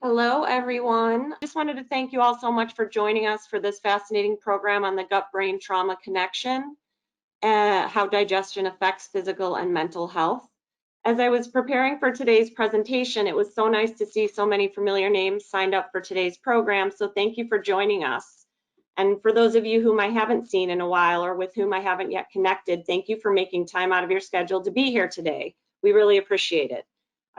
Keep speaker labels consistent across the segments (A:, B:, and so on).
A: Hello, everyone. Just wanted to thank you all so much for joining us for this fascinating program on the gut-brain trauma connection, how digestion affects physical and mental health. As I was preparing for today's presentation, it was so nice to see so many familiar names signed up for today's program, so thank you for joining us. And for those of you whom I haven't seen in a while or with whom I haven't yet connected, thank you for making time out of your schedule to be here today. We really appreciate it.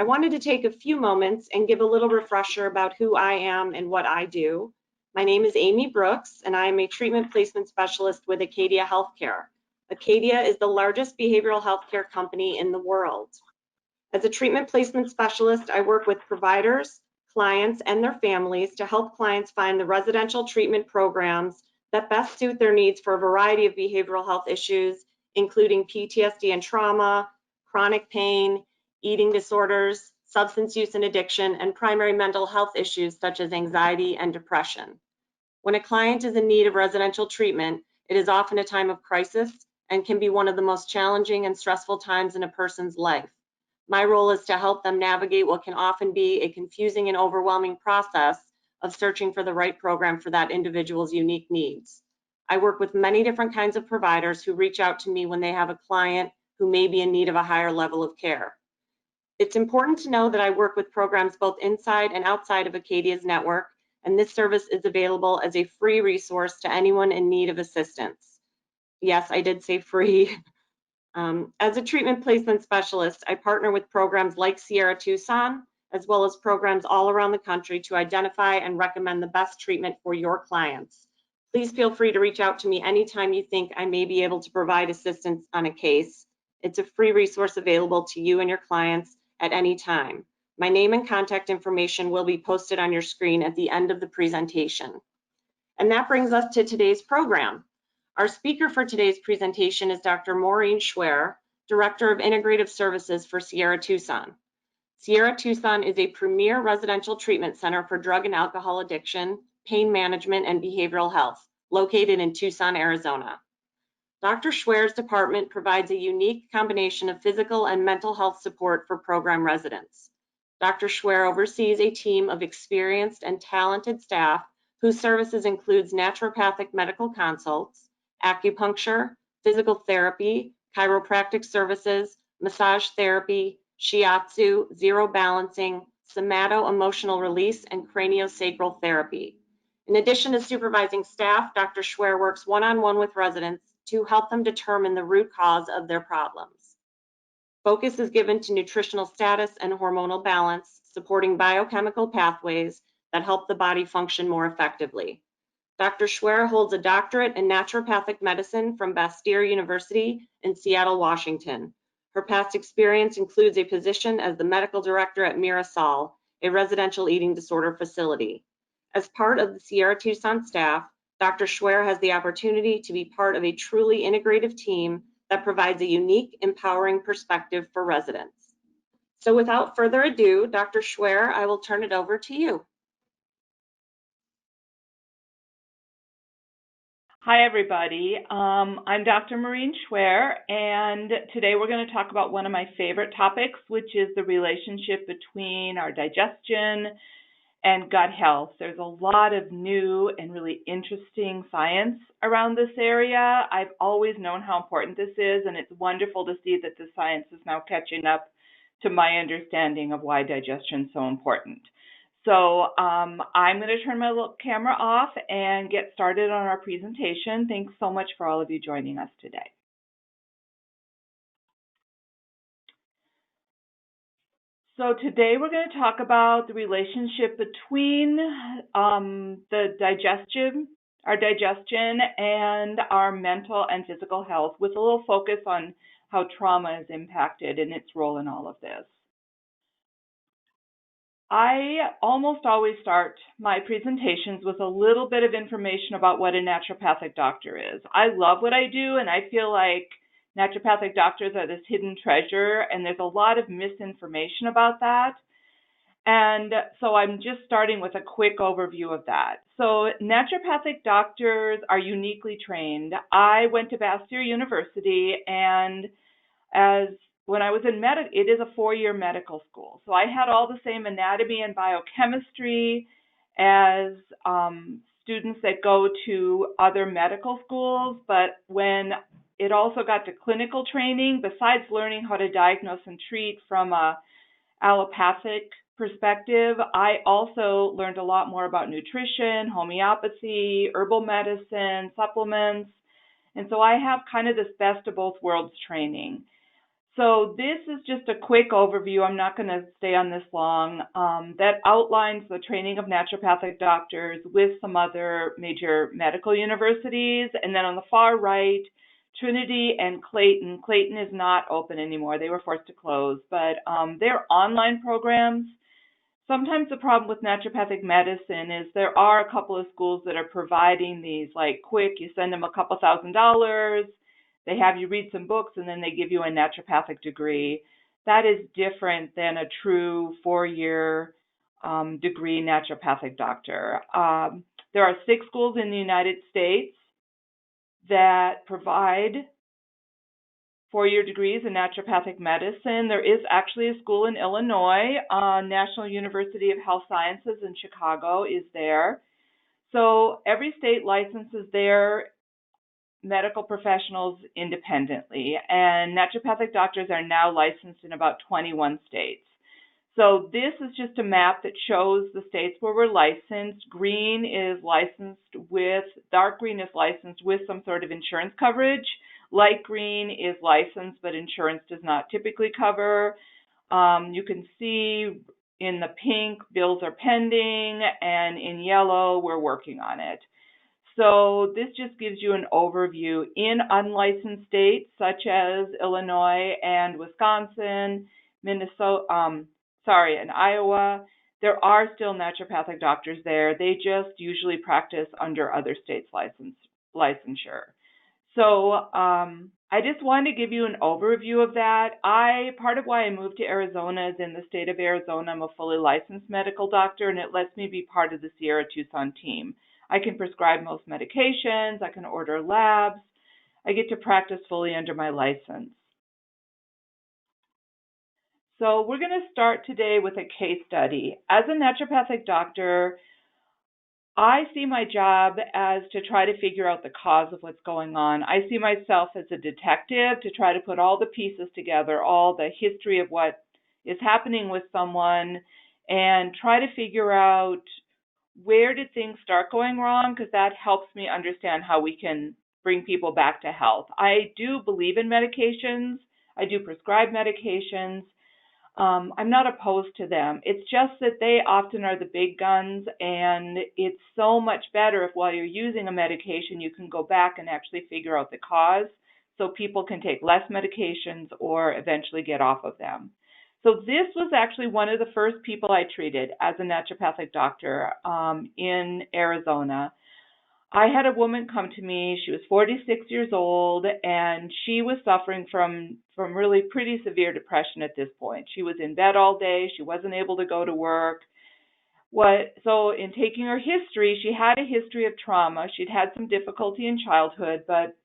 A: I wanted to take a few moments and give a little refresher about who I am and what I do. My name is Amy Brooks, and I am a treatment placement specialist with Acadia Healthcare. Acadia is the largest behavioral healthcare company in the world. As a treatment placement specialist, I work with providers, clients, and their families to help clients find the residential treatment programs that best suit their needs for a variety of behavioral health issues, including PTSD and trauma, chronic pain, eating disorders, substance use and addiction, and primary mental health issues such as anxiety and depression. When a client is in need of residential treatment, it is often a time of crisis and can be one of the most challenging and stressful times in a person's life. My role is to help them navigate what can often be a confusing and overwhelming process of searching for the right program for that individual's unique needs. I work with many different kinds of providers who reach out to me when they have a client who may be in need of a higher level of care. It's important to know that I work with programs both inside and outside of Acadia's network, and this service is available as a free resource to anyone in need of assistance. Yes, I did say free. As a treatment placement specialist, I partner with programs like Sierra Tucson, as well as programs all around the country to identify and recommend the best treatment for your clients. Please feel free to reach out to me anytime you think I may be able to provide assistance on a case. It's a free resource available to you and your clients at any time. My name and contact information will be posted on your screen at the end of the presentation. And that brings us to today's program. Our speaker for today's presentation is Dr. Maureen Schwehr, Director of Integrative Services for Sierra Tucson. Sierra Tucson is a premier residential treatment center for drug and alcohol addiction, pain management, and behavioral health, located in Tucson, Arizona. Dr. Schwehr's department provides a unique combination of physical and mental health support for program residents. Dr. Schwehr oversees a team of experienced and talented staff whose services includes naturopathic medical consults, acupuncture, physical therapy, chiropractic services, massage therapy, shiatsu, zero balancing, somato-emotional release, and craniosacral therapy. In addition to supervising staff, Dr. Schwehr works one-on-one with residents to help them determine the root cause of their problems. Focus is given to nutritional status and hormonal balance, supporting biochemical pathways that help the body function more effectively. Dr. Schwehr holds a doctorate in naturopathic medicine from Bacterial University in Seattle, Washington. Her past experience includes a position as the medical director at Mirasol, a residential eating disorder facility. As part of the Sierra Tucson staff, Dr. Schwehr has the opportunity to be part of a truly integrative team that provides a unique, empowering perspective for residents. So without further ado, Dr. Schwehr, I will turn it over to you.
B: Hi, everybody. I'm Dr. Maureen Schwehr, and today we're going to talk about one of my favorite topics, which is the relationship between our digestion and gut health. There's a lot of new and really interesting science around this area. I've always known how important this is, and it's wonderful to see that the science is now catching up to my understanding of why digestion is so important. So I'm going to turn my little camera off and get started on our presentation. Thanks so much for all of you joining us today. So today we're going to talk about the relationship between our digestion and our mental and physical health, with a little focus on how trauma is impacted and its role in all of this. I almost always start my presentations with a little bit of information about what a naturopathic doctor is. I love what I do, and I feel like naturopathic doctors are this hidden treasure, and there's a lot of misinformation about that. And so I'm just starting with a quick overview of that. So naturopathic doctors are uniquely trained. I went to Bacterial University, and as when I was in it is a 4-year medical school. So I had all the same anatomy and biochemistry as students that go to other medical schools. But when it also got to clinical training, besides learning how to diagnose and treat from a allopathic perspective, I also learned a lot more about nutrition, homeopathy, herbal medicine, supplements. And so I have kind of this best of both worlds training. So this is just a quick overview. I'm not going to stay on this long. That outlines the training of naturopathic doctors with some other major medical universities. And then on the far right, Trinity and Clayton. Clayton is not open anymore. They were forced to close, but they're online programs. Sometimes the problem with naturopathic medicine is there are a couple of schools that are providing these like quick, you send them a couple $1,000s, they have you read some books, and then they give you a naturopathic degree. That is different than a true 4-year degree naturopathic doctor. There are 6 schools in the United States that provide 4-year degrees in naturopathic medicine. There is actually a school in Illinois. National University of Health Sciences in Chicago is there. So every state licenses their medical professionals independently, and naturopathic doctors are now licensed in about 21 states. So this is just a map that shows the states where we're licensed. Green is licensed with, dark green is licensed with some sort of insurance coverage. Light green is licensed, but insurance does not typically cover. You can see in the pink, bills are pending, and in yellow, we're working on it. So this just gives you an overview. In unlicensed states such as Illinois and Wisconsin, and Iowa, there are still naturopathic doctors there. They just usually practice under other states' licensure. So I just wanted to give you an overview of that. Part of why I moved to Arizona is in the state of Arizona, I'm a fully licensed medical doctor, and it lets me be part of the Sierra Tucson team. I can prescribe most medications, I can order labs, I get to practice fully under my license. So we're going to start today with a case study. As a naturopathic doctor, I see my job as to try to figure out the cause of what's going on. I see myself as a detective to try to put all the pieces together, all the history of what is happening with someone, and try to figure out where did things start going wrong, because that helps me understand how we can bring people back to health. I do believe in medications. I do prescribe medications. I'm not opposed to them. It's just that they often are the big guns, and it's so much better if while you're using a medication, you can go back and actually figure out the cause so people can take less medications or eventually get off of them. So this was actually one of the first people I treated as a naturopathic doctor in Arizona. I had a woman come to me. She was 46 years old, and she was suffering from really pretty severe depression at this point. She was in bed all day. She wasn't able to go to work. So in taking her history, she had a history of trauma. She'd had some difficulty in childhood, but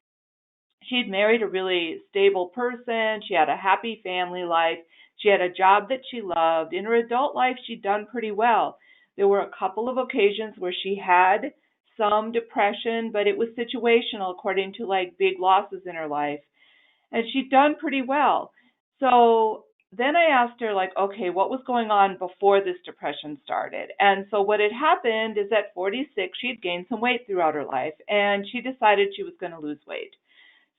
B: she'd married a really stable person. She had a happy family life. She had a job that she loved. In her adult life, she'd done pretty well. There were a couple of occasions where she had some depression, but it was situational according to like big losses in her life. And she'd done pretty well. So then I asked her, like, okay, what was going on before this depression started? And so what had happened is at 46, she'd gained some weight throughout her life, and she decided she was going to lose weight.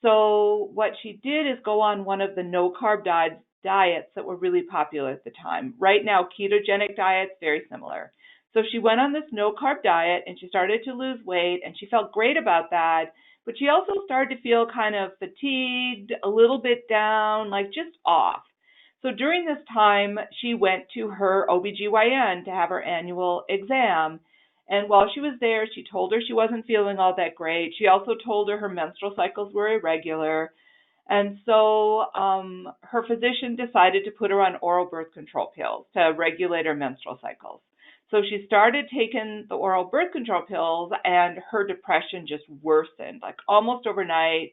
B: So what she did is go on one of the no-carb diets that were really popular at the time. Right now, ketogenic diets, very similar. So she went on this no-carb diet, and she started to lose weight, and she felt great about that. But she also started to feel kind of fatigued, a little bit down, like just off. So during this time, she went to her OBGYN to have her annual exam. And while she was there, she told her she wasn't feeling all that great. She also told her menstrual cycles were irregular. And so her physician decided to put her on oral birth control pills to regulate her menstrual cycles. So she started taking the oral birth control pills, and her depression just worsened. Like almost overnight,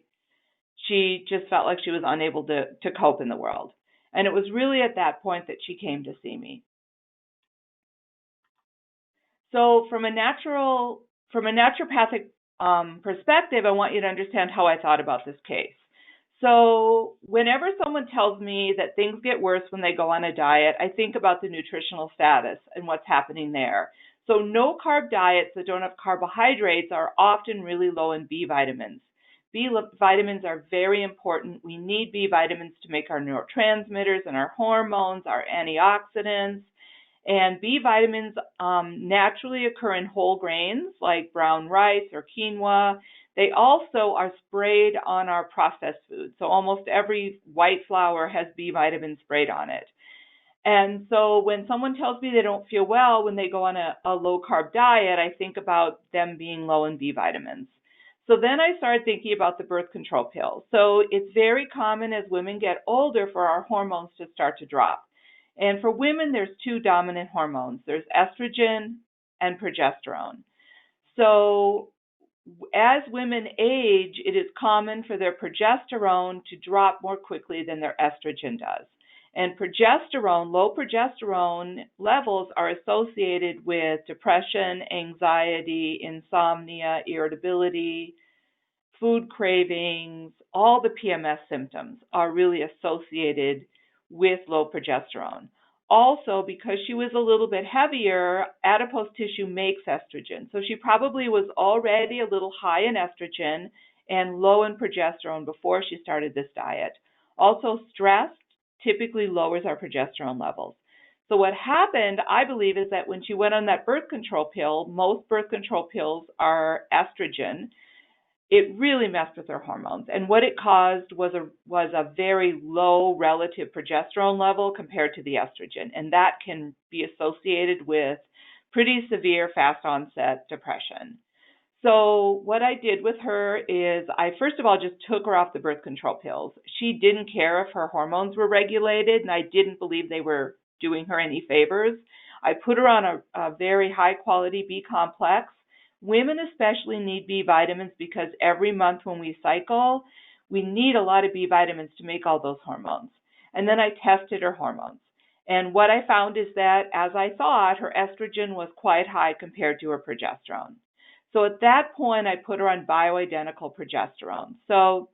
B: she just felt like she was unable to cope in the world. And it was really at that point that she came to see me. So from a naturopathic perspective, I want you to understand how I thought about this case. So whenever someone tells me that things get worse when they go on a diet, I think about the nutritional status and what's happening there. So no-carb diets that don't have carbohydrates are often really low in B vitamins. B vitamins are very important. We need B vitamins to make our neurotransmitters and our hormones, our antioxidants. And B vitamins naturally occur in whole grains like brown rice or quinoa. They also are sprayed on our processed foods. So almost every white flour has B vitamins sprayed on it. And so when someone tells me they don't feel well when they go on a low-carb diet, I think about them being low in B vitamins. So then I started thinking about the birth control pills. So it's very common as women get older for our hormones to start to drop. And for women, there's two dominant hormones. There's estrogen and progesterone. So as women age, it is common for their progesterone to drop more quickly than their estrogen does. And progesterone, low progesterone levels are associated with depression, anxiety, insomnia, irritability, food cravings. All the PMS symptoms are really associated with low progesterone. Also, because she was a little bit heavier, adipose tissue makes estrogen. So she probably was already a little high in estrogen and low in progesterone before she started this diet. Also, stress typically lowers our progesterone levels. So what happened, I believe, is that when she went on that birth control pill, most birth control pills are estrogen, it really messed with her hormones. And what it caused was a very low relative progesterone level compared to the estrogen. And that can be associated with pretty severe fast onset depression. So what I did with her is I first of all just took her off the birth control pills. She didn't care if her hormones were regulated, and I didn't believe they were doing her any favors. I put her on a very high quality B complex. Women especially need B vitamins because every month when we cycle, we need a lot of B vitamins to make all those hormones. And then I tested her hormones. And what I found is that, as I thought, her estrogen was quite high compared to her progesterone. So at that point, I put her on bioidentical progesterone. So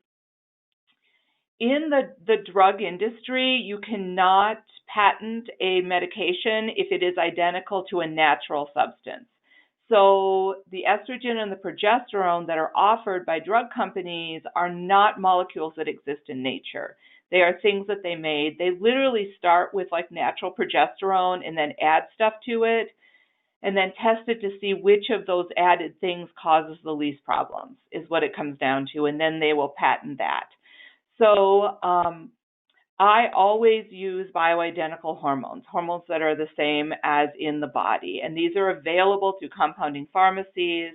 B: in the drug industry, you cannot patent a medication if it is identical to a natural substance. So the estrogen and the progesterone that are offered by drug companies are not molecules that exist in nature. They are things that they made. They literally start with like natural progesterone and then add stuff to it and then test it to see which of those added things causes the least problems is what it comes down to, and then they will patent that. So I always use bioidentical hormones that are the same as in the body, and these are available through compounding pharmacies.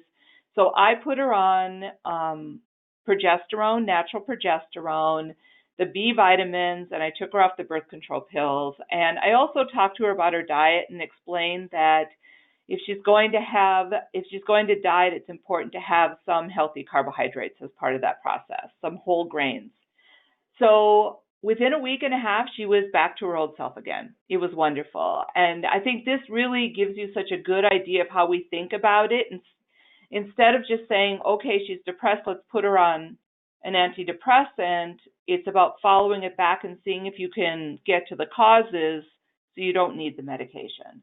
B: So I put her on progesterone, natural progesterone, the B vitamins, and I took her off the birth control pills. And I also talked to her about her diet and explained that if she's going to diet, it's important to have some healthy carbohydrates as part of that process, some whole grains. So within a week and a half, she was back to her old self again. It was wonderful. And I think this really gives you such a good idea of how we think about it. And instead of just saying, okay, she's depressed, let's put her on an antidepressant, it's about following it back and seeing if you can get to the causes so you don't need the medication.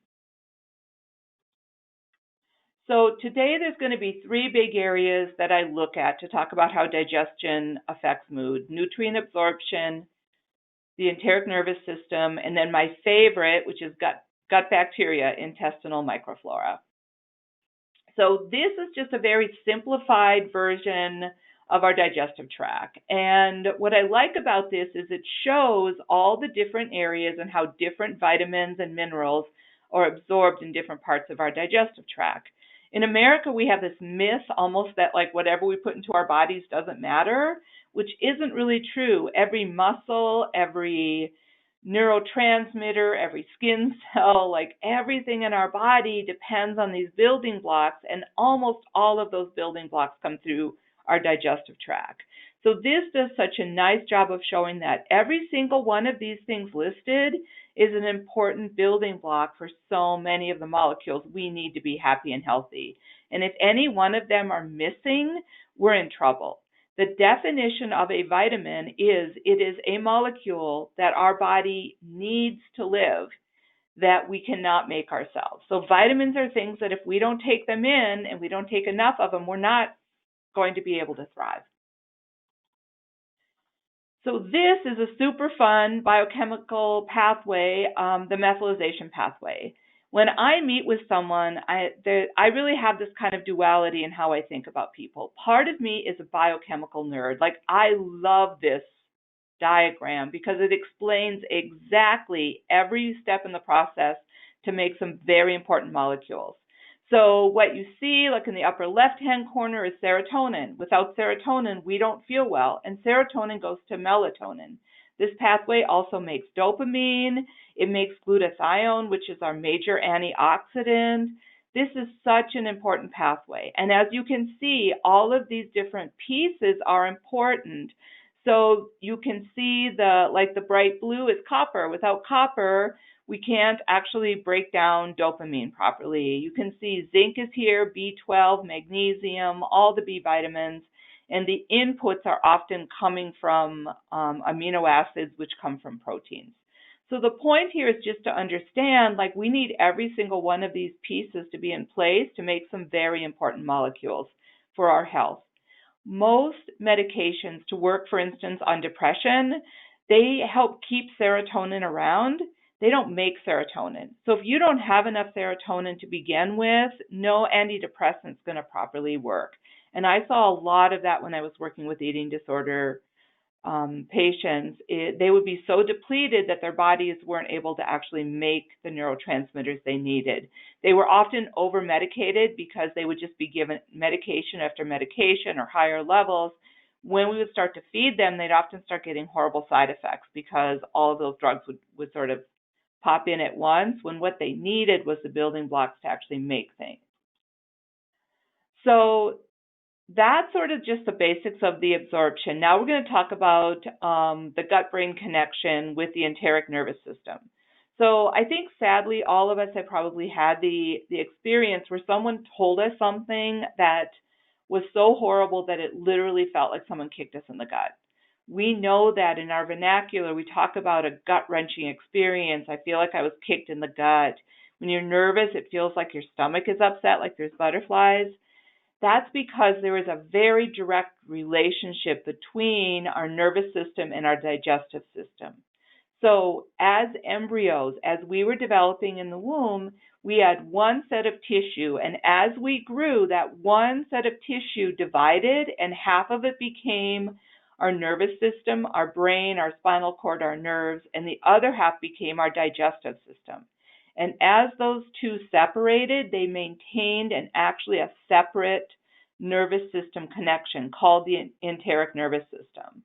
B: So today there's going to be three big areas that I look at to talk about how digestion affects mood: nutrient absorption, the enteric nervous system, and then my favorite, which is gut bacteria, intestinal microflora. So this is just a very simplified version of our digestive tract. And what I like about this is it shows all the different areas and how different vitamins and minerals are absorbed in different parts of our digestive tract. In America, we have this myth almost that like whatever we put into our bodies doesn't matter, which isn't really true. Every muscle, every neurotransmitter, every skin cell, like everything in our body depends on these building blocks, and almost all of those building blocks come through our digestive tract. So this does such a nice job of showing that every single one of these things listed is an important building block for so many of the molecules we need to be happy and healthy. And if any one of them are missing, we're in trouble. The definition of a vitamin is it is a molecule that our body needs to live that we cannot make ourselves. So vitamins are things that if we don't take them in and we don't take enough of them, we're not going to be able to thrive. So this is a super fun biochemical pathway, the methylation pathway. When I meet with someone, I really have this kind of duality in how I think about people. Part of me is a biochemical nerd. Like, I love this diagram because it explains exactly every step in the process to make some very important molecules. So what you see, like in the upper left-hand corner, is serotonin. Without serotonin, we don't feel well, and serotonin goes to melatonin. This pathway also makes dopamine. It makes glutathione, which is our major antioxidant. This is such an important pathway. And as you can see, all of these different pieces are important. So you can see the bright blue is copper. Without copper, we can't actually break down dopamine properly. You can see zinc is here, B12, magnesium, all the B vitamins, and the inputs are often coming from amino acids, which come from proteins. So the point here is just to understand, like, we need every single one of these pieces to be in place to make some very important molecules for our health. Most medications to work, for instance, on depression, they help keep serotonin around. They don't make serotonin. So if you don't have enough serotonin to begin with, no antidepressant is going to properly work. And I saw a lot of that when I was working with eating disorder patients. They would be so depleted that their bodies weren't able to actually make the neurotransmitters they needed. They were often over-medicated because they would just be given medication after medication or higher levels. When we would start to feed them, they'd often start getting horrible side effects because all of those drugs would sort of pop in at once, when what they needed was the building blocks to actually make things. So that's sort of just the basics of the absorption. Now we're going to talk about the gut-brain connection with the enteric nervous system. So I think, sadly, all of us have probably had the experience where someone told us something that was so horrible that it literally felt like someone kicked us in the gut. We know that in our vernacular, we talk about a gut-wrenching experience. I feel like I was kicked in the gut. When you're nervous, it feels like your stomach is upset, like there's butterflies. That's because there is a very direct relationship between our nervous system and our digestive system. So as embryos, as we were developing in the womb, we had one set of tissue, and as we grew, that one set of tissue divided, and half of it became our nervous system, our brain, our spinal cord, our nerves, and the other half became our digestive system. And as those two separated, they maintained actually a separate nervous system connection called the enteric nervous system.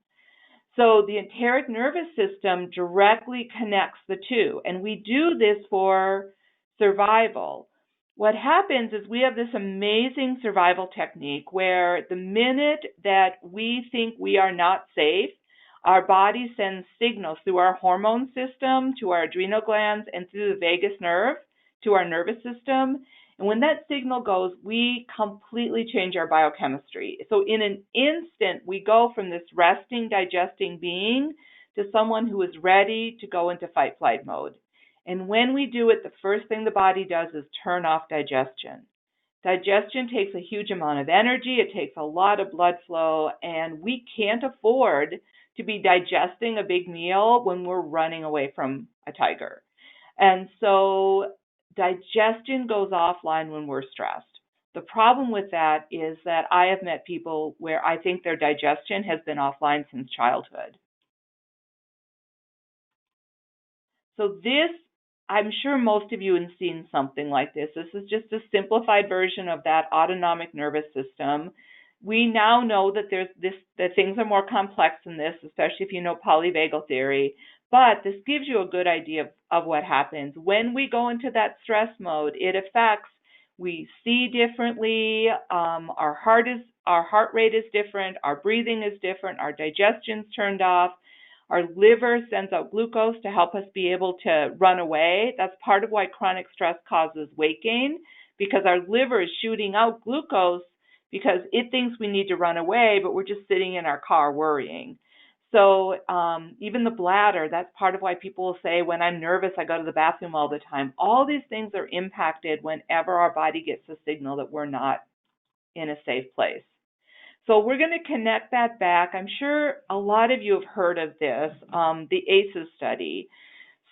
B: So the enteric nervous system directly connects the two, and we do this for survival. What happens is we have this amazing survival technique where the minute that we think we are not safe, our body sends signals through our hormone system to our adrenal glands and through the vagus nerve to our nervous system. And when that signal goes, we completely change our biochemistry. So in an instant, we go from this resting, digesting being to someone who is ready to go into fight-flight mode. And when we do it, the first thing the body does is turn off digestion. Digestion takes a huge amount of energy. It takes a lot of blood flow, and we can't afford to be digesting a big meal when we're running away from a tiger. And so digestion goes offline when we're stressed. The problem with that is that I have met people where I think their digestion has been offline since childhood. So this, I'm sure most of you have seen something like this. This is just a simplified version of that autonomic nervous system. We now know that that things are more complex than this, especially if you know polyvagal theory. But this gives you a good idea of what happens. When we go into that stress mode, it affects we see differently, our heart rate is different, our breathing is different, our digestion's turned off, our liver sends out glucose to help us be able to run away. That's part of why chronic stress causes weight gain, because our liver is shooting out glucose because it thinks we need to run away, but we're just sitting in our car worrying. So even the bladder, that's part of why people will say, when I'm nervous, I go to the bathroom all the time. All these things are impacted whenever our body gets a signal that we're not in a safe place. So we're going to connect that back. I'm sure a lot of you have heard of this, the ACEs study.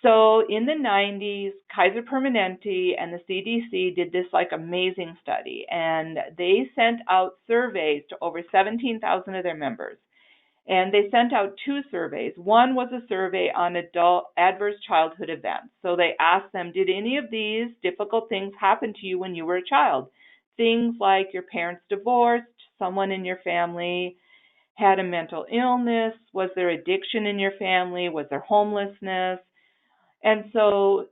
B: So in the 90s, Kaiser Permanente and the CDC did this like amazing study, and they sent out surveys to over 17,000 of their members. And they sent out two surveys. One was a survey on adult adverse childhood events. So they asked them, did any of these difficult things happen to you when you were a child? Things like your parents divorced, someone in your family had a mental illness, was there addiction in your family, was there homelessness? And so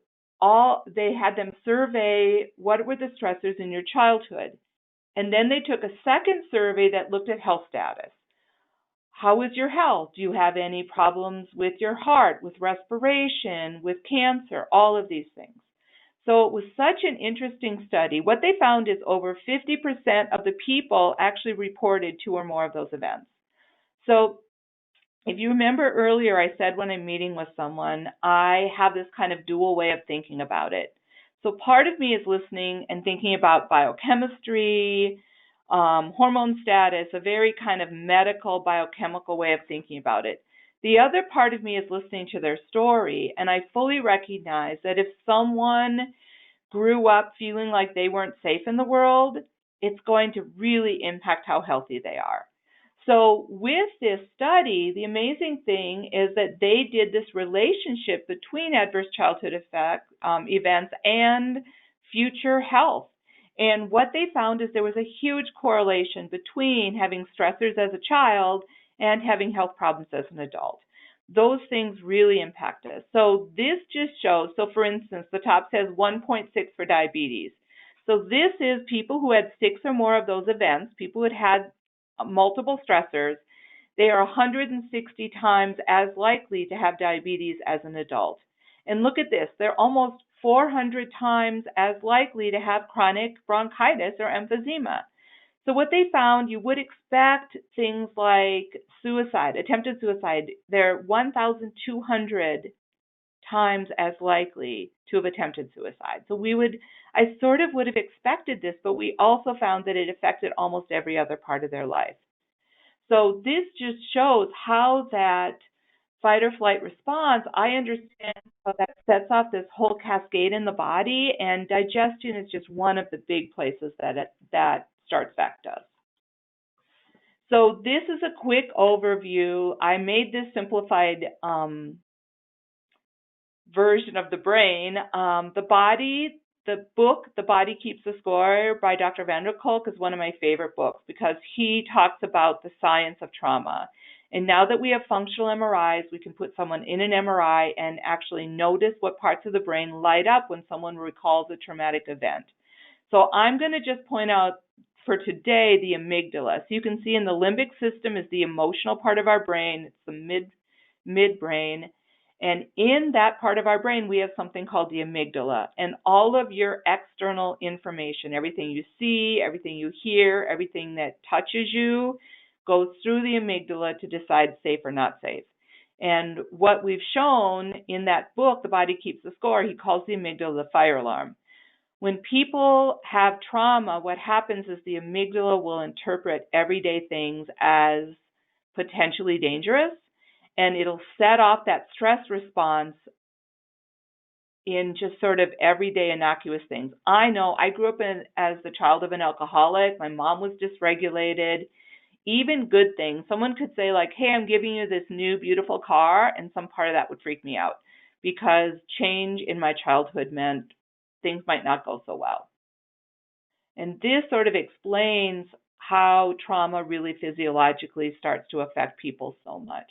B: they had them survey what were the stressors in your childhood. And then they took a second survey that looked at health status. How is your health? Do you have any problems with your heart, with respiration, with cancer, all of these things? So it was such an interesting study. What they found is over 50% of the people actually reported 2 or more of those events. So if you remember earlier, I said when I'm meeting with someone, I have this kind of dual way of thinking about it. So part of me is listening and thinking about biochemistry, hormone status, a very kind of medical biochemical way of thinking about it. The other part of me is listening to their story, and I fully recognize that if someone grew up feeling like they weren't safe in the world, it's going to really impact how healthy they are. So with this study, the amazing thing is that they did this relationship between adverse childhood events and future health. And what they found is there was a huge correlation between having stressors as a child and having health problems as an adult. Those things really impact us. So this just shows, so for instance, the top says 1.6 for diabetes. So this is people who had 6 or more of those events, people who had multiple stressors. They are 160 times as likely to have diabetes as an adult. And look at this, they're almost 400 times as likely to have chronic bronchitis or emphysema. So what they found, you would expect things like suicide, attempted suicide, they're 1,200 times as likely to have attempted suicide. So I sort of would have expected this, but we also found that it affected almost every other part of their life. So this just shows how that fight or flight response, I understand how that sets off this whole cascade in the body, and digestion is just one of the big places that starts affect us. So this is a quick overview. I made this simplified version of the brain. The book, The Body Keeps the Score by Dr. Van der Kolk is one of my favorite books because he talks about the science of trauma. And now that we have functional MRIs, we can put someone in an MRI and actually notice what parts of the brain light up when someone recalls a traumatic event. So I'm going to just point out for today the amygdala. So you can see in the limbic system is the emotional part of our brain. It's the midbrain. And in that part of our brain, we have something called the amygdala. And all of your external information, everything you see, everything you hear, everything that touches you, goes through the amygdala to decide safe or not safe. And what we've shown in that book, The Body Keeps the Score, he calls the amygdala the fire alarm. When people have trauma, what happens is the amygdala will interpret everyday things as potentially dangerous, and it'll set off that stress response in just sort of everyday innocuous things. I know I grew up as the child of an alcoholic. My mom was dysregulated. Even good things. Someone could say like, hey, I'm giving you this new beautiful car, and some part of that would freak me out because change in my childhood meant things might not go so well. And this sort of explains how trauma really physiologically starts to affect people so much.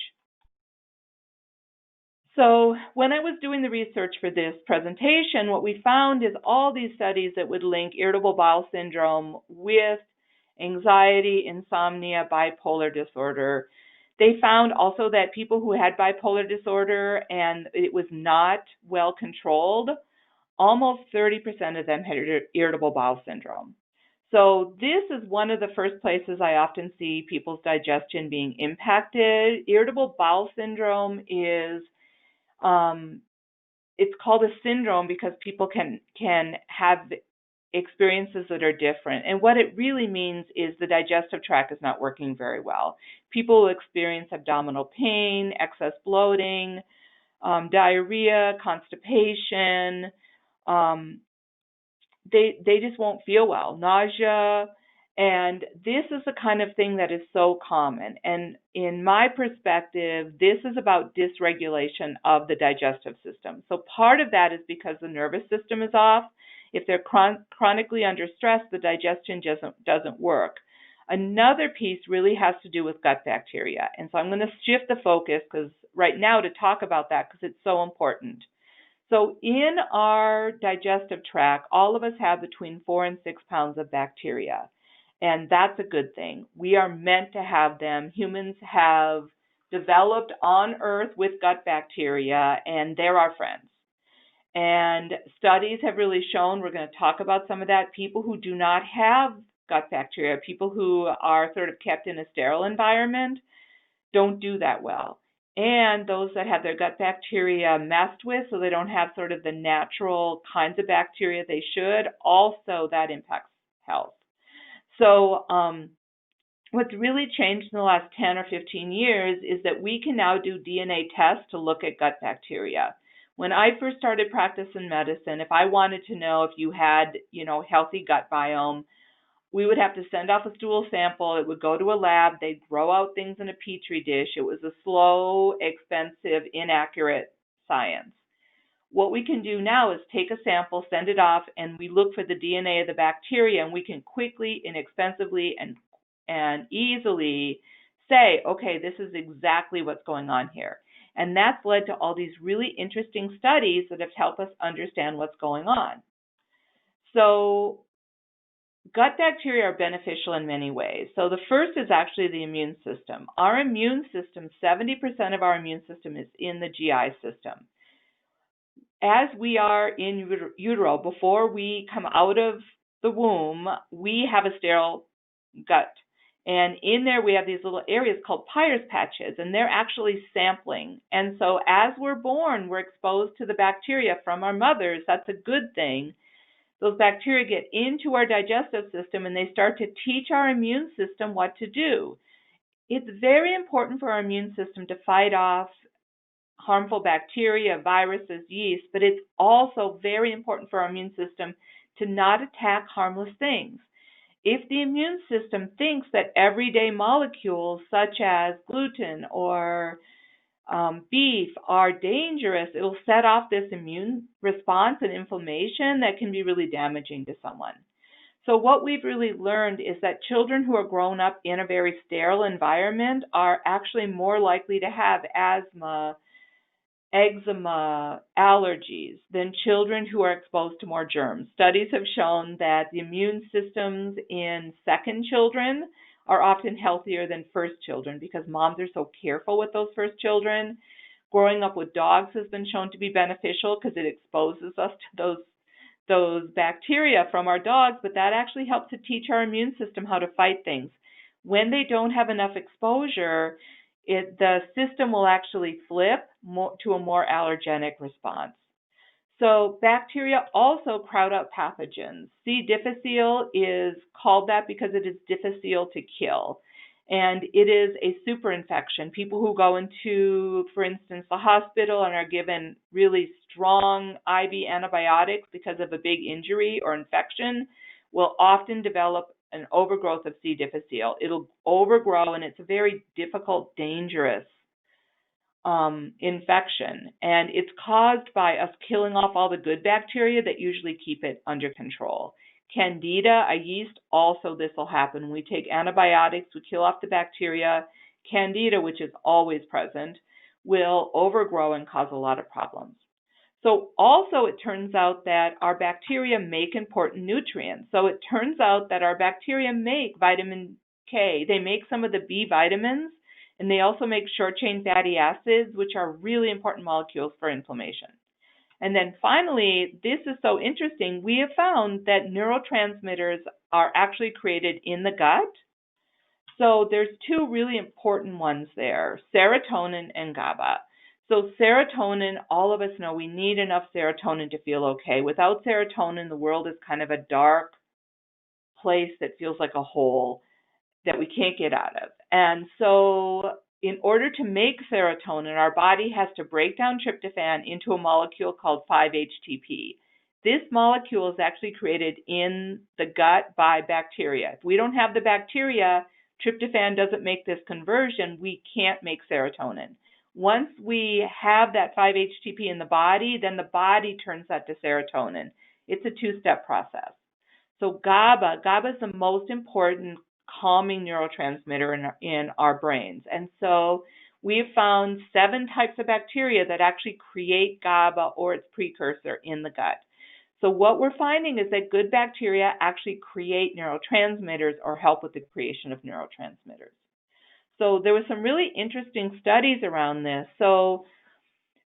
B: So when I was doing the research for this presentation, what we found is all these studies that would link irritable bowel syndrome with anxiety, insomnia, bipolar disorder. They found also that people who had bipolar disorder and it was not well controlled, almost 30% of them had irritable bowel syndrome. So this is one of the first places I often see people's digestion being impacted. Irritable bowel syndrome is, it's called a syndrome because people can have experiences that are different. And what it really means is the digestive tract is not working very well. People will experience abdominal pain, excess bloating, diarrhea, constipation. They just won't feel well, nausea. And this is the kind of thing that is so common. And in my perspective, this is about dysregulation of the digestive system. So part of that is because the nervous system is off. If they're chronically under stress, the digestion doesn't work. Another piece really has to do with gut bacteria. And so I'm going to shift the focus right now to talk about that because it's so important. So in our digestive tract, all of us have between 4 and 6 pounds of bacteria. And that's a good thing. We are meant to have them. Humans have developed on Earth with gut bacteria, and they're our friends. And studies have really shown, we're going to talk about some of that, people who do not have gut bacteria, people who are sort of kept in a sterile environment, don't do that well. And those that have their gut bacteria messed with, so they don't have sort of the natural kinds of bacteria they should, also that impacts health. So what's really changed in the last 10 or 15 years is that we can now do DNA tests to look at gut bacteria. When I first started practicing medicine, if I wanted to know if you had, healthy gut biome, we would have to send off a stool sample. It would go to a lab. They'd grow out things in a petri dish. It was a slow, expensive, inaccurate science. What we can do now is take a sample, send it off, and we look for the DNA of the bacteria, and we can quickly, inexpensively, and easily say, okay, this is exactly what's going on here. And that's led to all these really interesting studies that have helped us understand what's going on. So gut bacteria are beneficial in many ways. So the first is actually the immune system. Our immune system, 70% of our immune system is in the GI system. As we are in utero, before we come out of the womb, we have a sterile gut. And in there, we have these little areas called Peyer's patches, and they're actually sampling. And so as we're born, we're exposed to the bacteria from our mothers. That's a good thing. Those bacteria get into our digestive system, and they start to teach our immune system what to do. It's very important for our immune system to fight off harmful bacteria, viruses, yeast, but it's also very important for our immune system to not attack harmless things. If the immune system thinks that everyday molecules such as gluten or beef are dangerous, it will set off this immune response and inflammation that can be really damaging to someone. So what we've really learned is that children who are grown up in a very sterile environment are actually more likely to have asthma, eczema, allergies than children who are exposed to more germs. Studies have shown that the immune systems in second children are often healthier than first children because moms are so careful with those first children. Growing up with dogs has been shown to be beneficial because it exposes us to those bacteria from our dogs, but that actually helps to teach our immune system how to fight things. When they don't have enough exposure, the system will actually flip to a more allergenic response. So bacteria also crowd out pathogens. C. difficile is called that because it is difficile to kill. And it is a superinfection. People who go into, for instance, the hospital and are given really strong IV antibiotics because of a big injury or infection will often develop an overgrowth of C. difficile. It'll overgrow, and it's a very difficult, dangerous infection. And it's caused by us killing off all the good bacteria that usually keep it under control. Candida, a yeast, also this will happen. When we take antibiotics, we kill off the bacteria. Candida, which is always present, will overgrow and cause a lot of problems. So also it turns out that our bacteria make important nutrients. So it turns out that our bacteria make vitamin K. They make some of the B vitamins, and they also make short-chain fatty acids, which are really important molecules for inflammation. And then finally, this is so interesting, we have found that neurotransmitters are actually created in the gut. So there's two really important ones there, serotonin and GABA. So serotonin, all of us know we need enough serotonin to feel okay. Without serotonin, the world is kind of a dark place that feels like a hole that we can't get out of. And so in order to make serotonin, our body has to break down tryptophan into a molecule called 5-HTP. This molecule is actually created in the gut by bacteria. If we don't have the bacteria, tryptophan doesn't make this conversion, we can't make serotonin. Once we have that 5-HTP in the body, then the body turns that to serotonin. It's a two-step process. So GABA is the most important calming neurotransmitter in our brains. And so we've found 7 types of bacteria that actually create GABA or its precursor in the gut. So what we're finding is that good bacteria actually create neurotransmitters or help with the creation of neurotransmitters. So there were some really interesting studies around this. So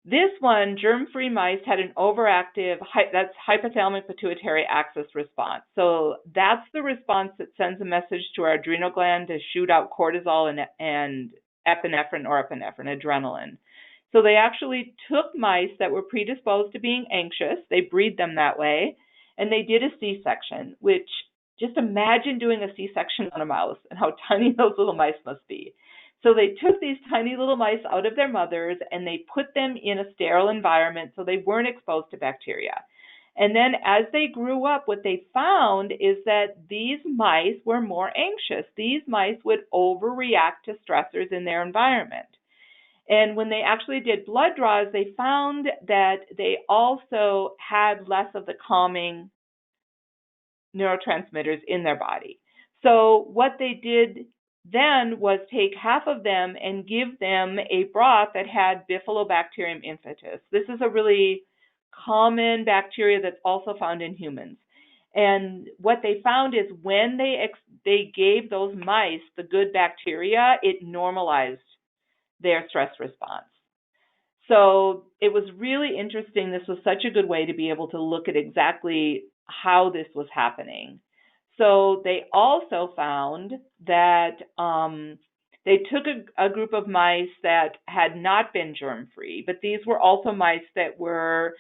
B: this one, germ-free mice had an overactive, that's hypothalamic pituitary axis response. So that's the response that sends a message to our adrenal gland to shoot out cortisol and epinephrine or epinephrine, adrenaline. So they actually took mice that were predisposed to being anxious, they breed them that way, and they did a C-section, which just imagine doing a C-section on a mouse and how tiny those little mice must be. So they took these tiny little mice out of their mothers and they put them in a sterile environment so they weren't exposed to bacteria. And then as they grew up, what they found is that these mice were more anxious. These mice would overreact to stressors in their environment. And when they actually did blood draws, they found that they also had less of the calming neurotransmitters in their body. So what they did then was take half of them and give them a broth that had Bifidobacterium infantis. This is a really common bacteria that's also found in humans. And what they found is when they gave those mice the good bacteria, it normalized their stress response. So it was really interesting. This was such a good way to be able to look at exactly how this was happening. So they also found that they took a group of mice that had not been germ-free, but these were also mice that were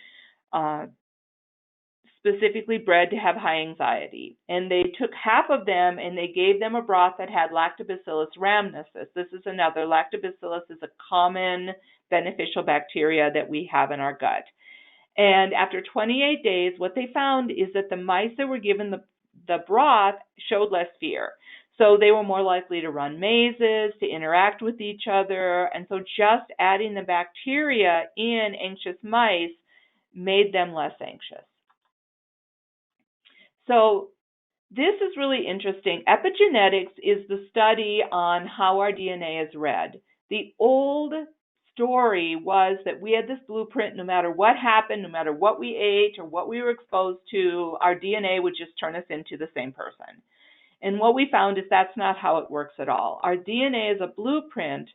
B: specifically bred to have high anxiety. And they took half of them and they gave them a broth that had Lactobacillus rhamnosus. This is another. Lactobacillus is a common beneficial bacteria that we have in our gut. And after 28 days, what they found is that the mice that were given the broth showed less fear. So they were more likely to run mazes, to interact with each other. And so just adding the bacteria in anxious mice made them less anxious. So this is really interesting. Epigenetics is the study on how our DNA is read. The old story was that we had this blueprint, no matter what happened, no matter what we ate or what we were exposed to, our DNA would just turn us into the same person. And what we found is that's not how it works at all. Our DNA is a blueprint,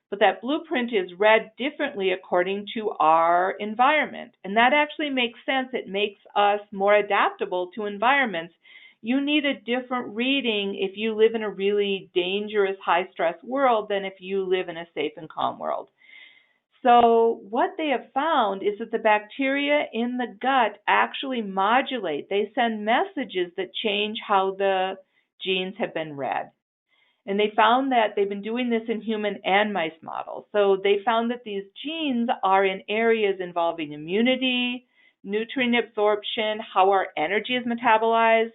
B: but that blueprint is read differently according to our environment. And that actually makes sense. It makes us more adaptable to environments. You need a different reading if you live in a really dangerous, high-stress world than if you live in a safe and calm world. So what they have found is that the bacteria in the gut actually modulate. They send messages that change how the genes have been read. And they found that they've been doing this in human and mice models. So they found that these genes are in areas involving immunity, nutrient absorption, how our energy is metabolized,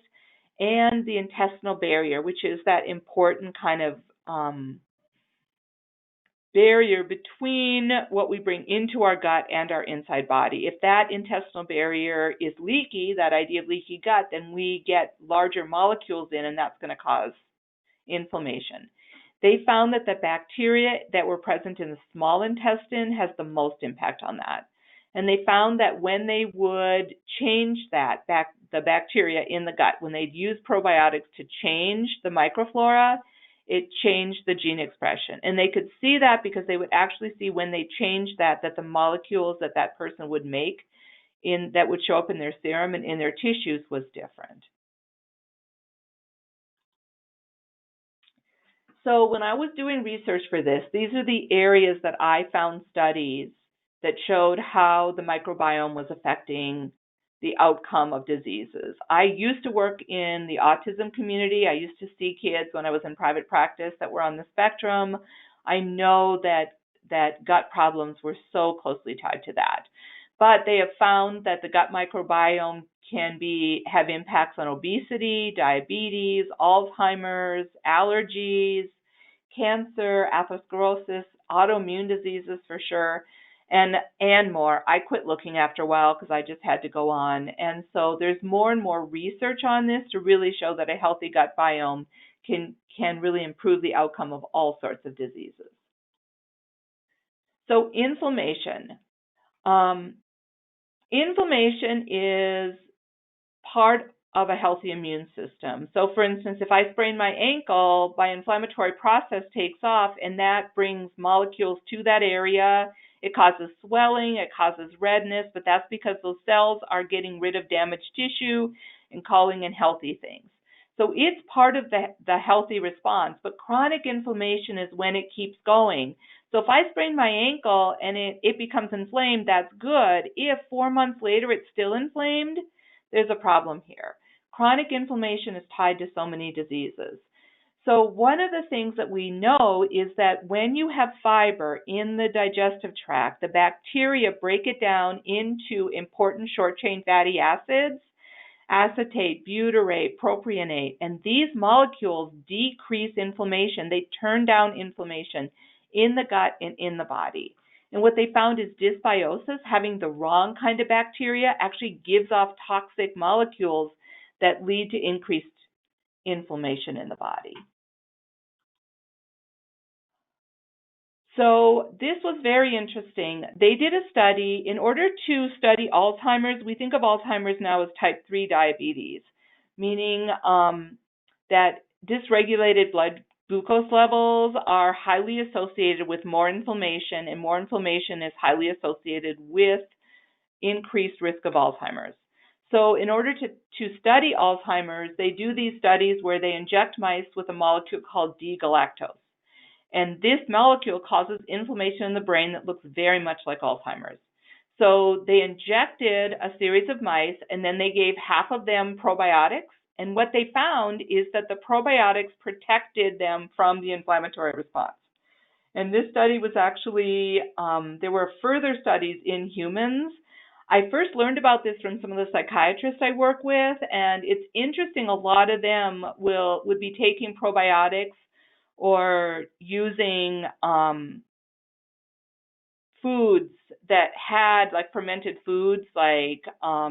B: and the intestinal barrier, which is that important kind of barrier between what we bring into our gut and our inside body. If that intestinal barrier is leaky, that idea of leaky gut, then we get larger molecules in, and that's going to cause inflammation. They found that the bacteria that were present in the small intestine has the most impact on that. And they found that when they would change the bacteria in the gut, when they'd use probiotics to change the microflora, it changed the gene expression. And they could see that because they would actually see when they changed that the molecules that person would make that would show up in their serum and in their tissues was different. So when I was doing research for this, these are the areas that I found studies that showed how the microbiome was affecting the outcome of diseases. I used to work in the autism community. I used to see kids when I was in private practice that were on the spectrum. I know that gut problems were so closely tied to that. But they have found that the gut microbiome can have impacts on obesity, diabetes, Alzheimer's, allergies, cancer, atherosclerosis, autoimmune diseases for sure, and more. I quit looking after a while because I just had to go on. And so there's more and more research on this to really show that a healthy gut biome can really improve the outcome of all sorts of diseases. So inflammation. Inflammation is part of a healthy immune system. So for instance, if I sprain my ankle, my inflammatory process takes off and that brings molecules to that area. It causes swelling, it causes redness, but that's because those cells are getting rid of damaged tissue and calling in healthy things. So it's part of the healthy response, but chronic inflammation is when it keeps going. So if I sprain my ankle and it becomes inflamed, that's good. If 4 months later it's still inflamed, there's a problem here. Chronic inflammation is tied to so many diseases. So one of the things that we know is that when you have fiber in the digestive tract, the bacteria break it down into important short-chain fatty acids, acetate, butyrate, propionate, and these molecules decrease inflammation. They turn down inflammation in the gut and in the body. And what they found is dysbiosis, having the wrong kind of bacteria, actually gives off toxic molecules that lead to increased inflammation in the body. So this was very interesting. They did a study. In order to study Alzheimer's, we think of Alzheimer's now as type 3 diabetes, meaning that dysregulated blood glucose levels are highly associated with more inflammation, and more inflammation is highly associated with increased risk of Alzheimer's. So in order to study Alzheimer's, they do these studies where they inject mice with a molecule called D-galactose. And this molecule causes inflammation in the brain that looks very much like Alzheimer's. So they injected a series of mice, and then they gave half of them probiotics. And what they found is that the probiotics protected them from the inflammatory response. And this study was actually, there were further studies in humans. I first learned about this from some of the psychiatrists I work with, and it's interesting. A lot of them would be taking probiotics or using foods that had like fermented foods like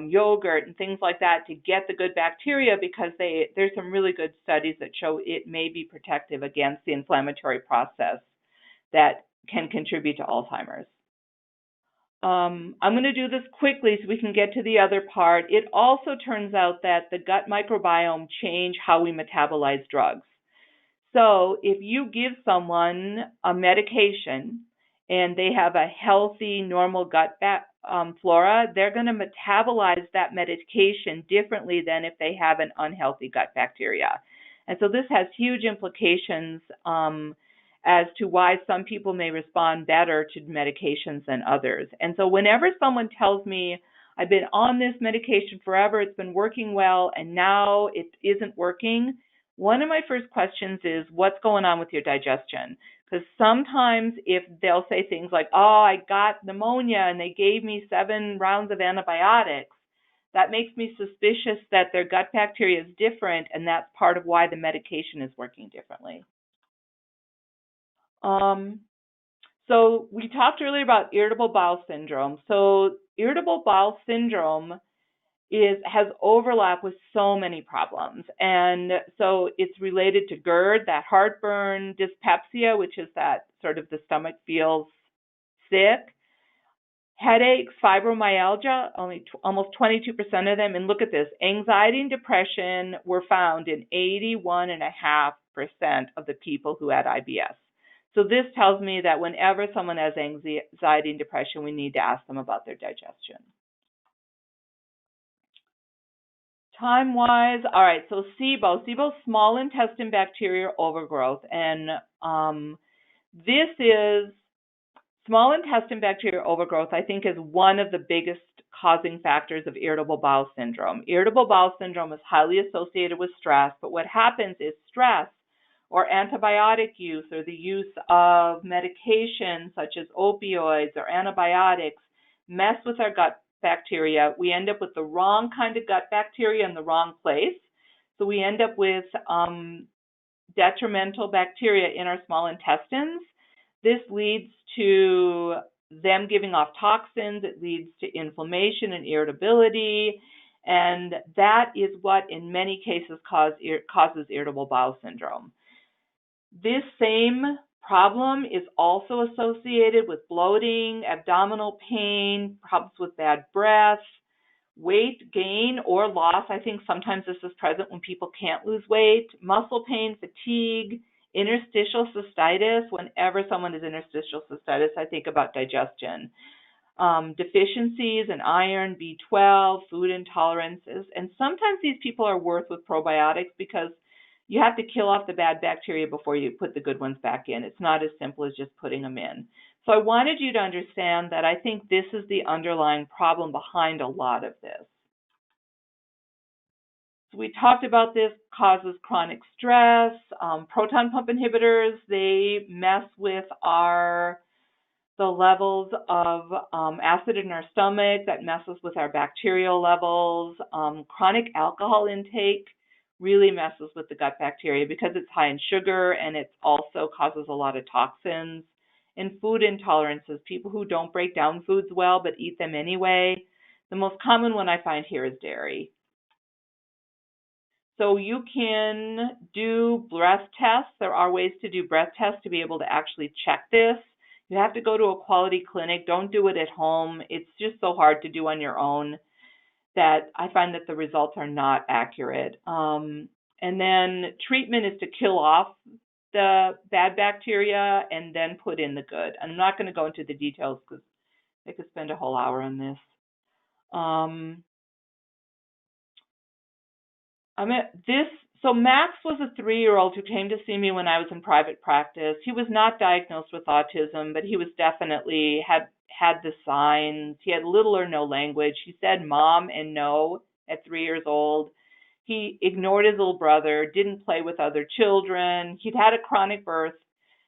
B: yogurt and things like that to get the good bacteria, because there's some really good studies that show it may be protective against the inflammatory process that can contribute to Alzheimer's. I'm going to do this quickly so we can get to the other part. It also turns out that the gut microbiome change how we metabolize drugs. So if you give someone a medication and they have a healthy, normal gut flora, they're going to metabolize that medication differently than if they have an unhealthy gut bacteria. And so this has huge implications as to why some people may respond better to medications than others. And so whenever someone tells me, I've been on this medication forever, it's been working well, and now it isn't working, one of my first questions is, what's going on with your digestion? Because sometimes if they'll say things like, oh, I got pneumonia and they gave me 7 rounds of antibiotics, that makes me suspicious that their gut bacteria is different, and that's part of why the medication is working differently. So we talked earlier about irritable bowel syndrome. So irritable bowel syndrome has overlap with so many problems. And so it's related to GERD, that heartburn, dyspepsia, which is that sort of the stomach feels sick, headaches, fibromyalgia, almost 22% of them. And look at this, anxiety and depression were found in 81.5% of the people who had IBS. So this tells me that whenever someone has anxiety and depression, we need to ask them about their digestion. Time-wise, all right, so SIBO. SIBO, small intestine bacterial overgrowth. And this is small intestine bacterial overgrowth, I think, is one of the biggest causing factors of irritable bowel syndrome. Irritable bowel syndrome is highly associated with stress, but what happens is stress or antibiotic use or the use of medications such as opioids or antibiotics mess with our gut bacteria. We end up with the wrong kind of gut bacteria in the wrong place. So we end up with detrimental bacteria in our small intestines. This leads to them giving off toxins. It leads to inflammation and irritability. And that is what in many cases causes irritable bowel syndrome. This same problem is also associated with bloating, abdominal pain, problems with bad breath, weight gain or loss. I think sometimes this is present when people can't lose weight, muscle pain, fatigue, interstitial cystitis. Whenever someone has interstitial cystitis, I think about digestion. Deficiencies in iron, B12, food intolerances. And sometimes these people are worse with probiotics because you have to kill off the bad bacteria before you put the good ones back in. It's not as simple as just putting them in. So I wanted you to understand that I think this is the underlying problem behind a lot of this. So we talked about this causes chronic stress. Proton pump inhibitors, they mess with the levels of acid in our stomach. That messes with our bacterial levels. Chronic alcohol intake really messes with the gut bacteria because it's high in sugar, and it also causes a lot of toxins. And food intolerances, people who don't break down foods well but eat them anyway. The most common one I find here is dairy. So you can do breath tests. There are ways to do breath tests to be able to actually check this. You have to go to a quality clinic. Don't do it at home. It's just so hard to do on your own that I find that the results are not accurate. And then treatment is to kill off the bad bacteria and then put in the good. I'm not going to go into the details because I could spend a whole hour on this. So Max was a 3-year-old who came to see me when I was in private practice. He was not diagnosed with autism, but he was definitely had the signs. He had little or no language. He said mom and no at 3 years old. He ignored his little brother, didn't play with other children. He'd had a chronic birth.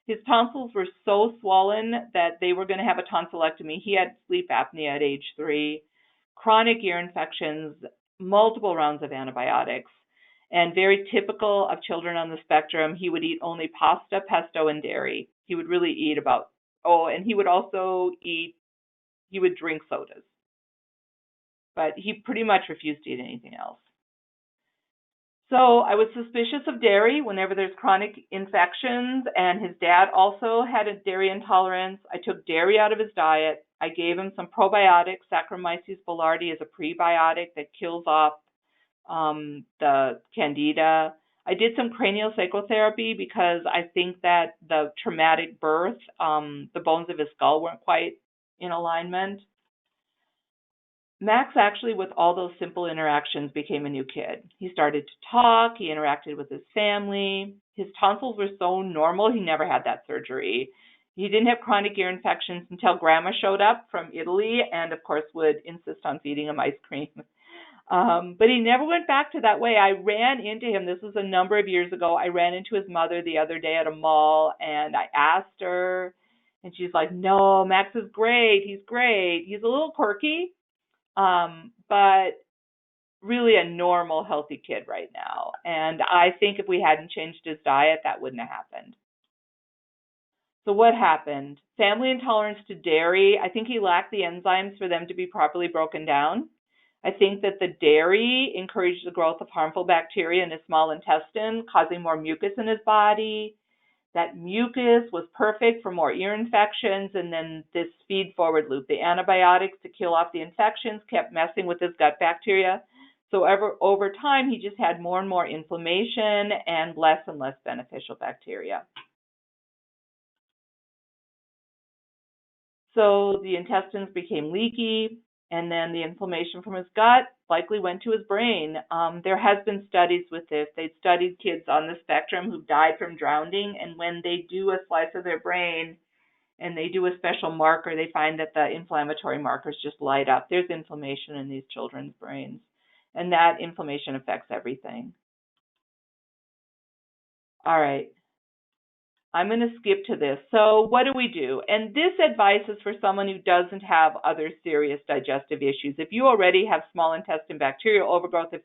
B: His tonsils were so swollen that they were going to have a tonsillectomy. He had sleep apnea at age 3, chronic ear infections, multiple rounds of antibiotics. And very typical of children on the spectrum, he would eat only pasta, pesto, and dairy. He would really eat and he would also he would drink sodas. But he pretty much refused to eat anything else. So I was suspicious of dairy whenever there's chronic infections, and his dad also had a dairy intolerance. I took dairy out of his diet. I gave him some probiotics. Saccharomyces boulardii is a prebiotic that kills off the candida. I did some craniosacral therapy because I think that the traumatic birth, the bones of his skull weren't quite in alignment. Max actually, with all those simple interactions, became a new kid. He started to talk. He interacted with his family. His tonsils were so normal, he never had that surgery. He didn't have chronic ear infections until grandma showed up from Italy and, of course, would insist on feeding him ice cream. But he never went back to that way. I ran into him. This was a number of years ago. I ran into his mother the other day at a mall, and I asked her, and she's like, no, Max is great. He's great. He's a little quirky, but really a normal, healthy kid right now. And I think if we hadn't changed his diet, that wouldn't have happened. So what happened? Family intolerance to dairy. I think he lacked the enzymes for them to be properly broken down. I think that the dairy encouraged the growth of harmful bacteria in his small intestine, causing more mucus in his body. That mucus was perfect for more ear infections, and then this feed-forward loop. The antibiotics to kill off the infections kept messing with his gut bacteria. So over time, he just had more and more inflammation and less beneficial bacteria. So the intestines became leaky, and then the inflammation from his gut likely went to his brain. There has been studies with this. They studied kids on the spectrum who died from drowning, and when they do a slice of their brain and they do a special marker, they find that the inflammatory markers just light up. There's inflammation in these children's brains, and that inflammation affects everything. All right. I'm going to skip to this. So what do we do? And this advice is for someone who doesn't have other serious digestive issues. If you already have small intestine bacterial overgrowth,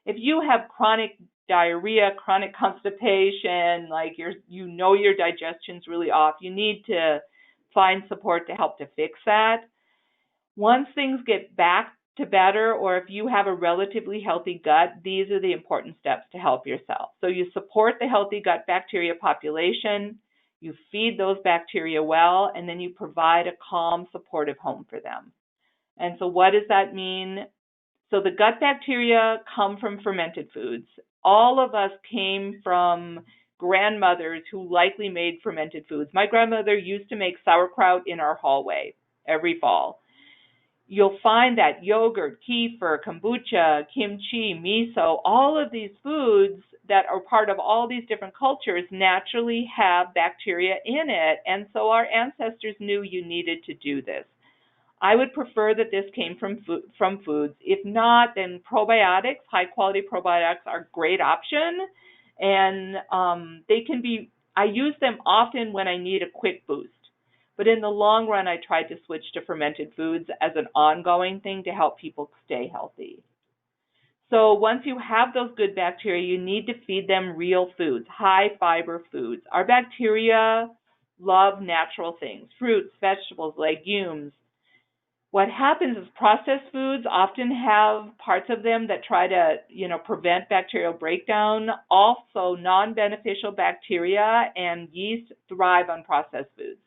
B: if you have chronic diarrhea, chronic constipation, like you know your digestion's really off, you need to find support to help to fix that. Once things get back to better, or if you have a relatively healthy gut, these are the important steps to help yourself. So you support the healthy gut bacteria population, you feed those bacteria well, and then you provide a calm, supportive home for them. And so what does that mean? So the gut bacteria come from fermented foods. All of us came from grandmothers who likely made fermented foods. My grandmother used to make sauerkraut in our hallway every fall. You'll find that yogurt, kefir, kombucha, kimchi, miso, all of these foods that are part of all these different cultures naturally have bacteria in it. And so our ancestors knew you needed to do this. I would prefer that this came from foods. If not, then probiotics, high-quality probiotics are a great option. And I use them often when I need a quick boost. But in the long run, I tried to switch to fermented foods as an ongoing thing to help people stay healthy. So once you have those good bacteria, you need to feed them real foods, high fiber foods. Our bacteria love natural things, fruits, vegetables, legumes. What happens is processed foods often have parts of them that try to, prevent bacterial breakdown. Also, non-beneficial bacteria and yeast thrive on processed foods.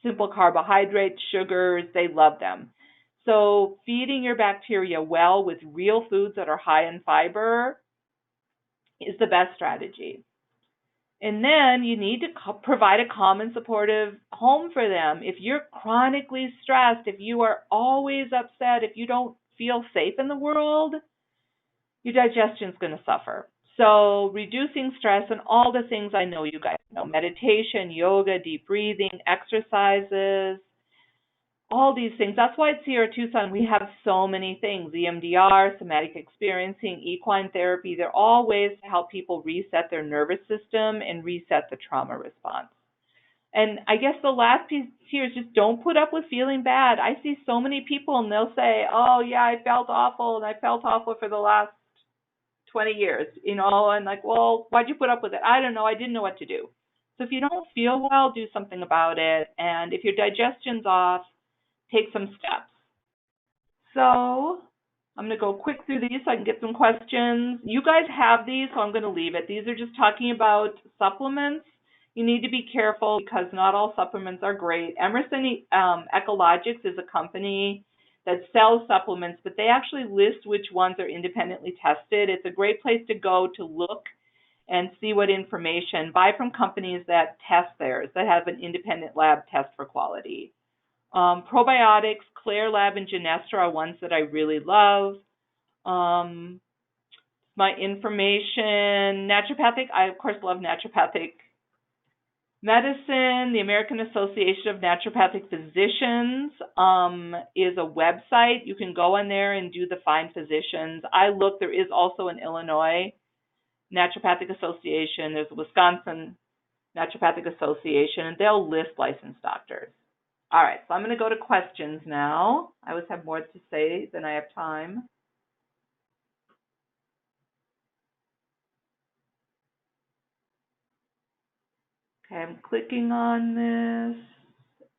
B: Simple carbohydrates, sugars, they love them. So feeding your bacteria well with real foods that are high in fiber is the best strategy. And then you need to provide a calm and supportive home for them. If you're chronically stressed, if you are always upset, if you don't feel safe in the world, your digestion is going to suffer. So reducing stress and all the things I know you guys know, meditation, yoga, deep breathing, exercises, all these things. That's why at Sierra Tucson we have so many things, EMDR, somatic experiencing, equine therapy. They're all ways to help people reset their nervous system and reset the trauma response. And I guess the last piece here is just don't put up with feeling bad. I see so many people and they'll say, oh yeah, I felt awful and I felt awful for the last 20 years, and like, well, why'd you put up with it? I don't know. I didn't know what to do. So if you don't feel well, do something about it. And if your digestion's off, take some steps. So I'm going to go quick through these so I can get some questions. You guys have these, so I'm going to leave it. These are just talking about supplements. You need to be careful because not all supplements are great. Emerson Ecologics is a company that sells supplements, but they actually list which ones are independently tested. It's a great place to go to look and see what information. Buy from companies that test theirs, that have an independent lab test for quality. Probiotics, Claire Lab and Genestra are ones that I really love. My information, naturopathic, I of course love naturopathic medicine. The American Association of Naturopathic Physicians is a website. You can go in there and do the Find Physicians. There is also an Illinois Naturopathic Association. There's a Wisconsin Naturopathic Association, and they'll list licensed doctors. All right, so I'm going to go to questions now. I always have more to say than I have time. Okay, I'm clicking on this,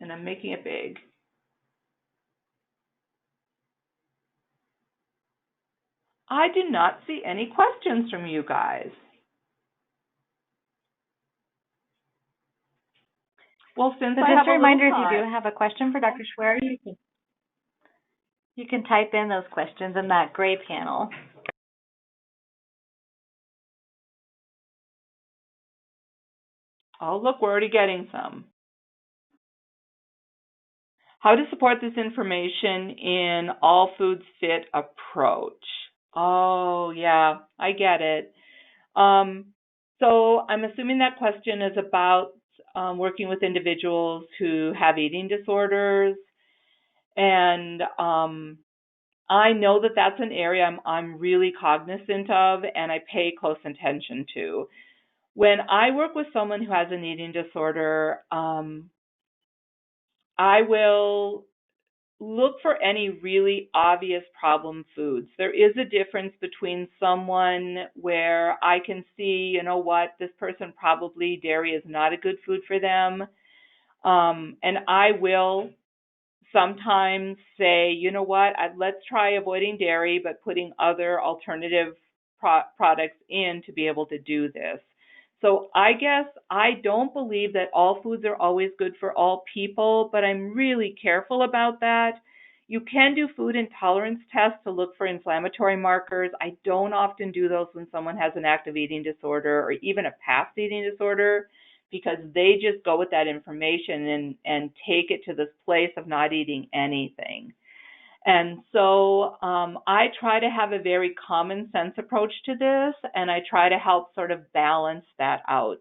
B: and I'm making it big. I do not see any questions from you guys. Well, since
C: So
B: I
C: just
B: have
C: a reminder, if
B: little
C: you
B: time,
C: do have a question for Dr. Schwehr, you can type in those questions in that gray panel.
B: oh, look, we're already getting some. How to support this information in all foods fit approach. Oh, yeah, I get it. So I'm assuming that question is about working with individuals who have eating disorders. And I know that that's an area I'm really cognizant of and I pay close attention to. When I work with someone who has an eating disorder, I will look for any really obvious problem foods. There is a difference between someone where I can see, you know what, this person probably dairy is not a good food for them. And I will sometimes say, you know what, let's try avoiding dairy, but putting other alternative products in to be able to do this. So I guess I don't believe that all foods are always good for all people, but I'm really careful about that. You can do food intolerance tests to look for inflammatory markers. I don't often do those when someone has an active eating disorder or even a past eating disorder, because they just go with that information and take it to this place of not eating anything. And so I try to have a very common sense approach to this, and I try to help sort of balance that out.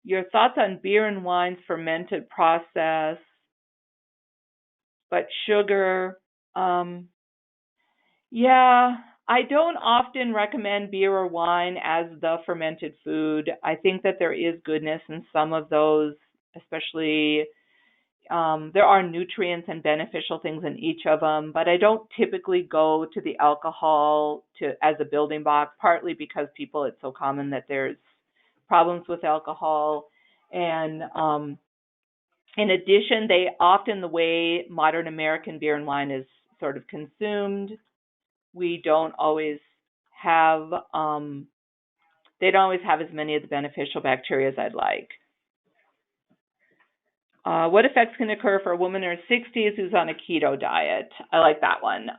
B: Your thoughts on beer and wine's fermented process, but sugar. Yeah, I don't often recommend beer or wine as the fermented food. I think that there is goodness in some of those, especially there are nutrients and beneficial things in each of them, but I don't typically go to the alcohol as a building block, partly because it's so common that there's problems with alcohol. And in addition, the way modern American beer and wine is sort of consumed, we don't always have, they don't always have as many of the beneficial bacteria as I'd like. What effects can occur for a woman in her 60s who's on a keto diet? I like that one.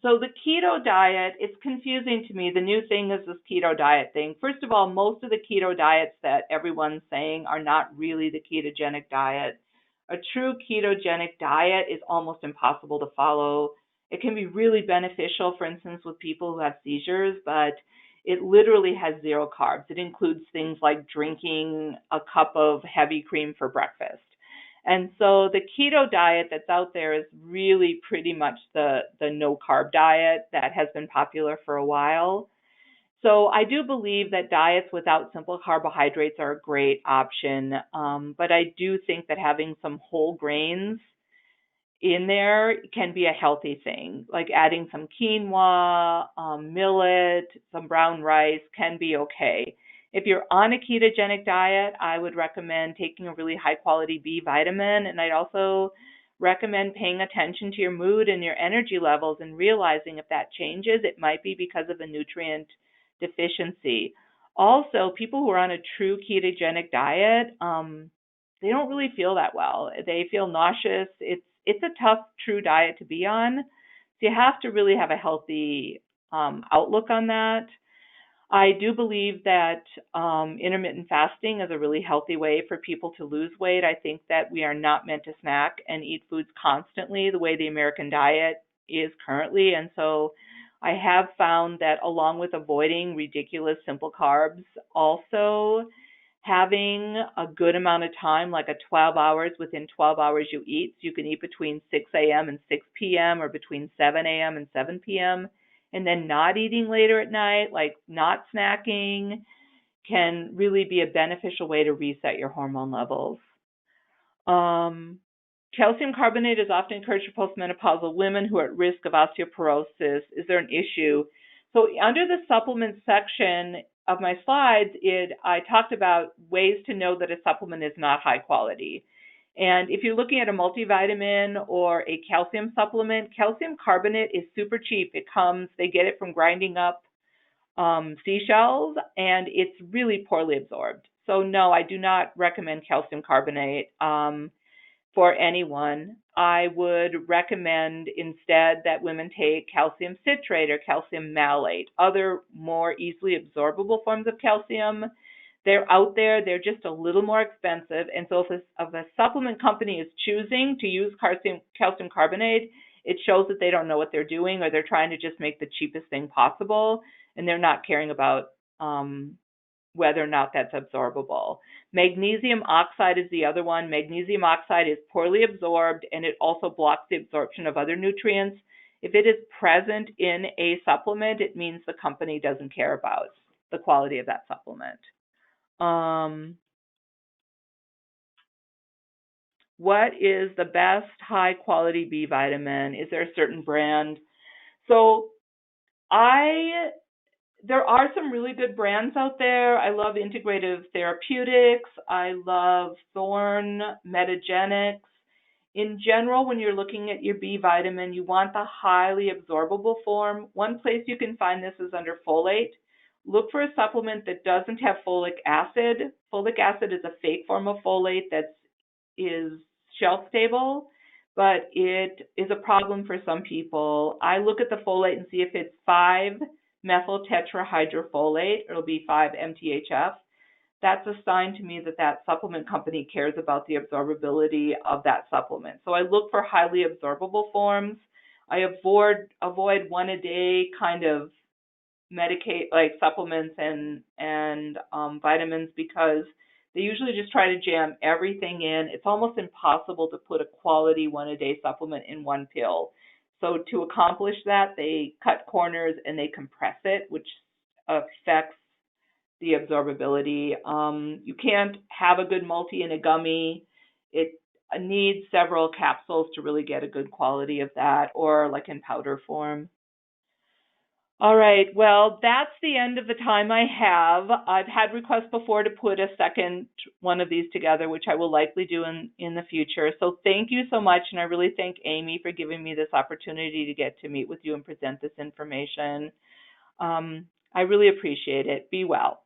B: So the keto diet, it's confusing to me. The new thing is this keto diet thing. First of all, most of the keto diets that everyone's saying are not really the ketogenic diet. A true ketogenic diet is almost impossible to follow. It can be really beneficial, for instance, with people who have seizures, but it literally has 0 carbs. It includes things like drinking a cup of heavy cream for breakfast. And so the keto diet that's out there is really pretty much the no carb diet that has been popular for a while. So I do believe that diets without simple carbohydrates are a great option, but I do think that having some whole grains in there can be a healthy thing, like adding some quinoa, millet, some brown rice can be okay. If you're on a ketogenic diet, I would recommend taking a really high quality B vitamin, and I'd also recommend paying attention to your mood and your energy levels and realizing if that changes, it might be because of a nutrient deficiency. Also, people who are on a true ketogenic diet, they don't really feel that well. They feel nauseous. It's a tough, true diet to be on. So you have to really have a healthy outlook on that. I do believe that intermittent fasting is a really healthy way for people to lose weight. I think that we are not meant to snack and eat foods constantly the way the American diet is currently. And so I have found that along with avoiding ridiculous simple carbs, also having a good amount of time, like 12 hours, within 12 hours you eat. So you can eat between 6 a.m. and 6 p.m. or between 7 a.m. and 7 p.m. And then not eating later at night, like not snacking, can really be a beneficial way to reset your hormone levels. Calcium carbonate is often encouraged for postmenopausal women who are at risk of osteoporosis. Is there an issue? So under the supplements section, of my slides, I talked about ways to know that a supplement is not high quality. And if you're looking at a multivitamin or a calcium supplement, calcium carbonate is super cheap. They get it from grinding up seashells, and it's really poorly absorbed. So no, I do not recommend calcium carbonate for anyone. I would recommend instead that women take calcium citrate or calcium malate, other more easily absorbable forms of calcium. They're out there, they're just a little more expensive. And so if a supplement company is choosing to use calcium carbonate, it shows that they don't know what they're doing, or they're trying to just make the cheapest thing possible, and they're not caring about whether or not that's absorbable. Magnesium oxide is the other one. Magnesium oxide is poorly absorbed, and it also blocks the absorption of other nutrients. If it is present in a supplement, it means the company doesn't care about the quality of that supplement. What is the best high quality B vitamin? Is there a certain brand? So there are some really good brands out there. I love Integrative Therapeutics. I love Thorne, Metagenetics. In general, when you're looking at your B vitamin, you want the highly absorbable form. One place you can find this is under folate. Look for a supplement that doesn't have folic acid. Folic acid is a fake form of folate that is shelf stable, but it is a problem for some people. I look at the folate and see if it's 5-methyl tetrahydrofolate. It'll be 5-MTHF. That's a sign to me that that supplement company cares about the absorbability of that supplement. So I look for highly absorbable forms. I avoid one a day kind of like supplements and vitamins, because they usually just try to jam everything in. It's almost impossible to put a quality one a day supplement in one pill. So to accomplish that, they cut corners and they compress it, which affects the absorbability. You can't have a good multi in a gummy. It needs several capsules to really get a good quality of that, or like in powder form. All right, well, that's the end of the time I have. I've had requests before to put a second one of these together, which I will likely do in the future. So thank you so much, and I really thank Amy for giving me this opportunity to get to meet with you and present this information. I really appreciate it. Be well.